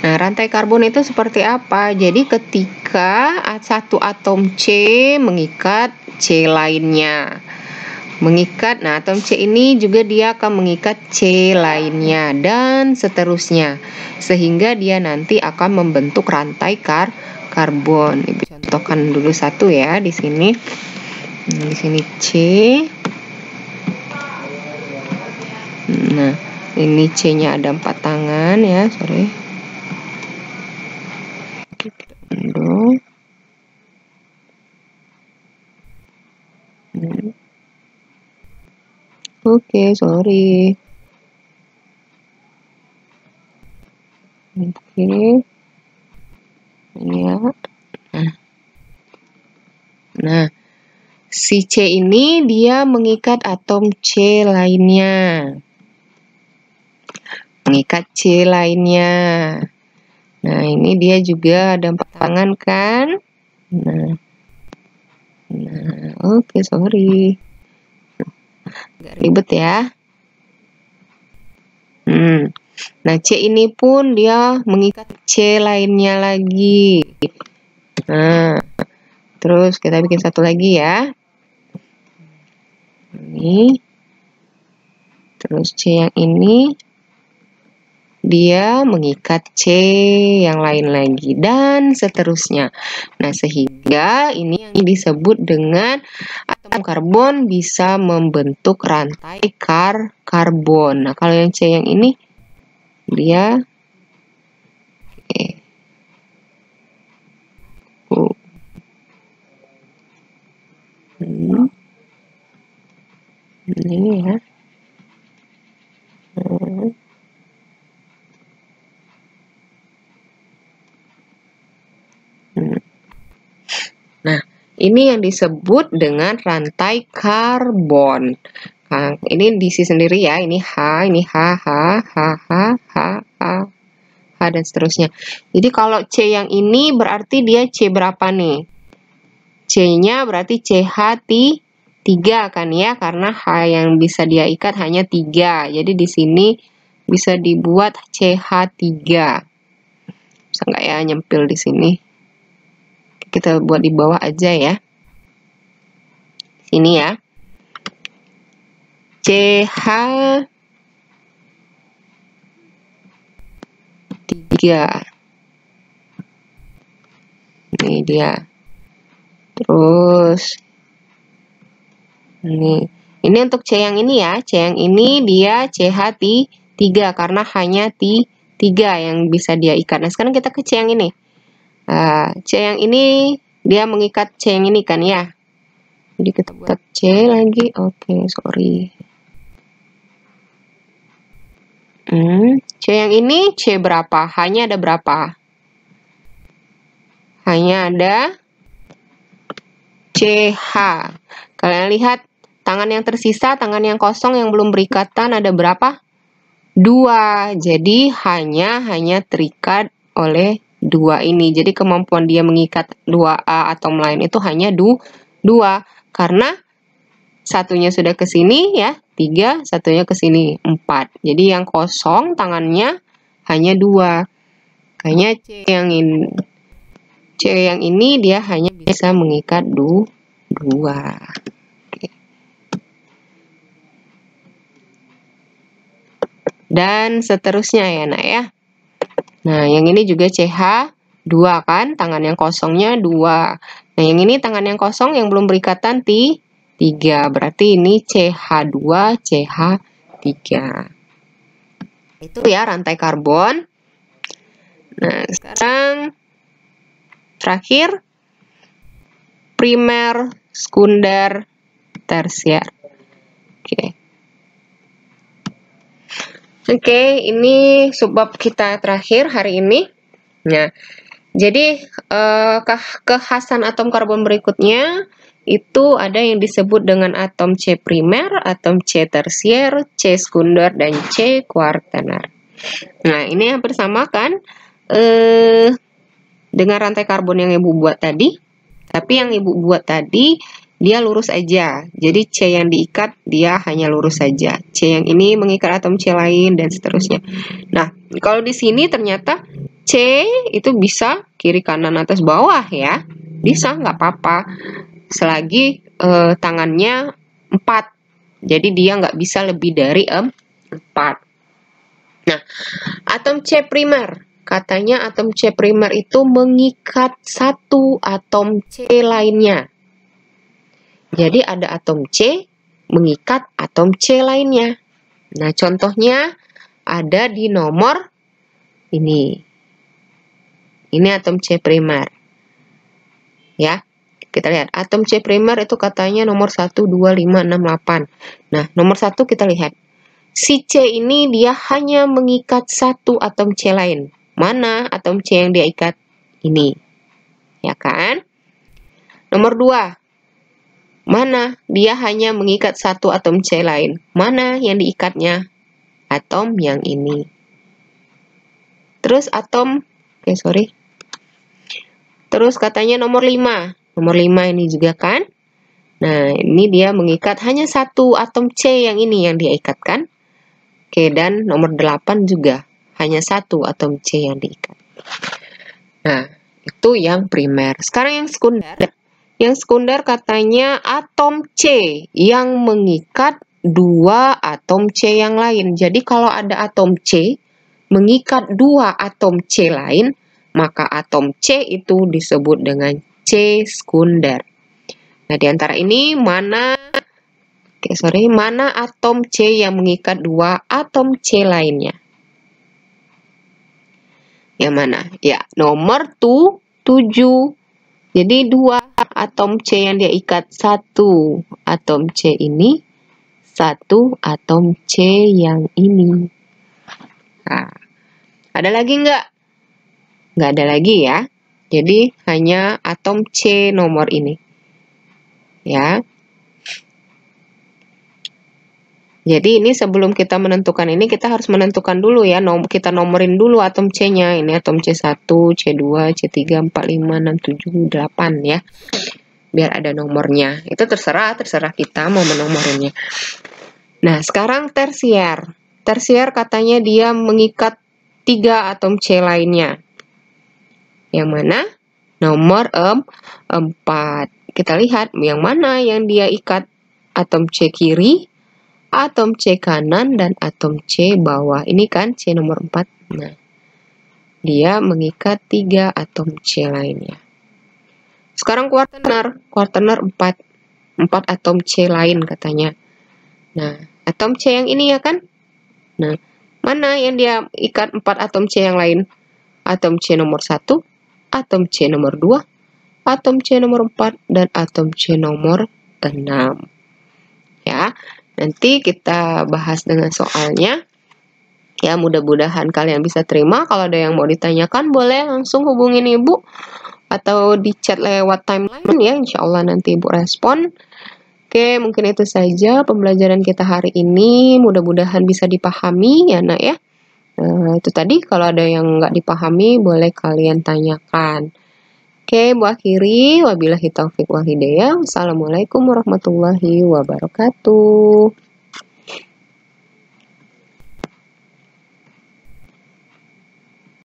Nah, rantai karbon itu seperti apa? Jadi ketika satu atom C mengikat C lainnya. Mengikat, nah atom C ini juga dia akan mengikat C lainnya dan seterusnya. Sehingga dia nanti akan membentuk rantai karbon. Ibu contohkan dulu satu ya di sini. Di sini C. Nah, ini C-nya ada 4 tangan ya, sorry. Oke, sorry. Oke. Ya. Nah, si C ini dia mengikat atom C lainnya. Mengikat C lainnya. Nah, ini dia juga ada 4 tangan kan? Nah, oke, sorry. Agak ribet ya. Nah, C ini pun dia mengikat C lainnya lagi. Nah, terus kita bikin satu lagi ya. Ini. Terus C yang ini dia mengikat C yang lain lagi dan seterusnya. Nah, sehingga ini yang disebut dengan atom karbon bisa membentuk rantai karbon. Nah, kalau yang C yang ini dia ini ya. Nah, ini yang disebut dengan rantai karbon. Nah, ini diisi sendiri ya. Ini H, ini H, H, H, H, H, H, H, dan seterusnya. Jadi kalau C yang ini berarti dia C berapa nih? C-nya berarti CH3 kan ya, karena H yang bisa dia ikat hanya 3. Jadi di sini bisa dibuat CH3. Bisa nggak ya nyempil di sini? Kita buat di bawah aja ya. Sini ya. CH3. Ini dia. Terus ini untuk C yang ini ya. C yang ini dia CH3 karena hanya 3 yang bisa dia ikat. Nah, sekarang kita ke C yang ini. C yang ini dia mengikat C yang ini kan ya. Jadi kita buat C lagi. Oke, sorry. C yang ini C berapa? Hanya ada berapa? Hanya ada CH. Kalian lihat tangan yang tersisa, tangan yang kosong yang belum berikatan ada berapa? 2. Jadi hanya terikat oleh 2 ini. Jadi kemampuan dia mengikat 2A atom lain itu hanya 2. Karena satunya sudah ke sini ya, 3, satunya ke sini 4. Jadi yang kosong tangannya hanya 2. Kayaknya C yang ini dia hanya bisa mengikat 2. Dan seterusnya ya nak ya. Nah, yang ini juga CH2 kan, tangan yang kosongnya 2. Nah, yang ini tangan yang kosong yang belum berikatan 3. Berarti ini CH2, CH3. Itu ya rantai karbon. Nah, sekarang terakhir primer, sekunder, tersier. Oke, ini subbab kita terakhir hari ini. Nah, jadi kekhasan atom karbon berikutnya itu ada yang disebut dengan atom C primer, atom C tersier, C sekunder, dan C kuartener. Nah, ini hampir sama kan dengan rantai karbon yang ibu buat tadi. Tapi yang ibu buat tadi dia lurus aja. Jadi C yang diikat dia hanya lurus saja. C yang ini mengikat atom C lain dan seterusnya. Nah, kalau di sini ternyata C C itu bisa kiri kanan atas bawah ya. Bisa, nggak apa-apa. Selagi tangannya 4. Jadi dia nggak bisa lebih dari 4. Nah, atom C primer. Katanya atom C primer itu mengikat satu atom C lainnya. Jadi ada atom C mengikat atom C lainnya. Nah, contohnya ada di nomor ini. Ini atom C primer. Ya, kita lihat. Atom C primer itu katanya nomor 1, 2, 5, 6, 8. Nah, nomor 1 kita lihat. Si C ini dia hanya mengikat satu atom C lain. Mana atom C yang dia ikat? Ini. Ya kan? Nomor 2. Mana dia hanya mengikat satu atom C lain? Mana yang diikatnya? Atom yang ini. Terus atom, Terus katanya nomor 5. Nomor 5 ini juga kan? Nah, ini dia mengikat hanya satu atom C yang ini yang dia ikatkan. Oke, dan nomor 8 juga. Hanya satu atom C yang diikat. Nah, itu yang primer. Sekarang yang sekunder. Yang sekunder katanya atom C yang mengikat dua atom C yang lain. Jadi kalau ada atom C mengikat dua atom C lain, maka atom C itu disebut dengan C sekunder. Nah, di antara ini mana atom C yang mengikat dua atom C lainnya? Yang mana? Ya, nomor 7. Jadi dua atom C yang dia ikat, satu atom C ini, satu atom C yang ini. Nah, ada lagi nggak? Nggak ada lagi ya. Jadi hanya atom C nomor ini. Ya. Jadi ini sebelum kita menentukan ini, kita harus menentukan dulu ya. Kita nomorin dulu atom C-nya. Ini atom C1, C2, C3, 4, 5, 6, 7, 8 ya. Biar ada nomornya. Itu terserah kita mau menomorinnya. Nah, sekarang tersier. Tersier katanya dia mengikat 3 atom C lainnya. Yang mana? Nomor 4. Kita lihat yang mana yang dia ikat. Atom C kiri, atom C kanan, dan atom C bawah. Ini kan C nomor 4. Nah, dia mengikat 3 atom C lainnya. Sekarang kuartener. Kuartener 4. 4 atom C lain katanya. Nah, atom C yang ini ya kan? Nah, mana yang dia ikat 4 atom C yang lain? Atom C nomor 1, atom C nomor 2, atom C nomor 4, dan atom C nomor 6. Ya, nanti kita bahas dengan soalnya. Ya, mudah-mudahan kalian bisa terima. Kalau ada yang mau ditanyakan, boleh langsung hubungin Ibu. Atau di chat lewat timeline ya, insya Allah nanti Ibu respon. Oke, mungkin itu saja pembelajaran kita hari ini. Mudah-mudahan bisa dipahami ya nak ya. Itu tadi, kalau ada yang nggak dipahami, boleh kalian tanyakan. Oke, Bu akhiri. Wabillahi taufiq wal hidayah. Wassalamualaikum warahmatullahi wabarakatuh.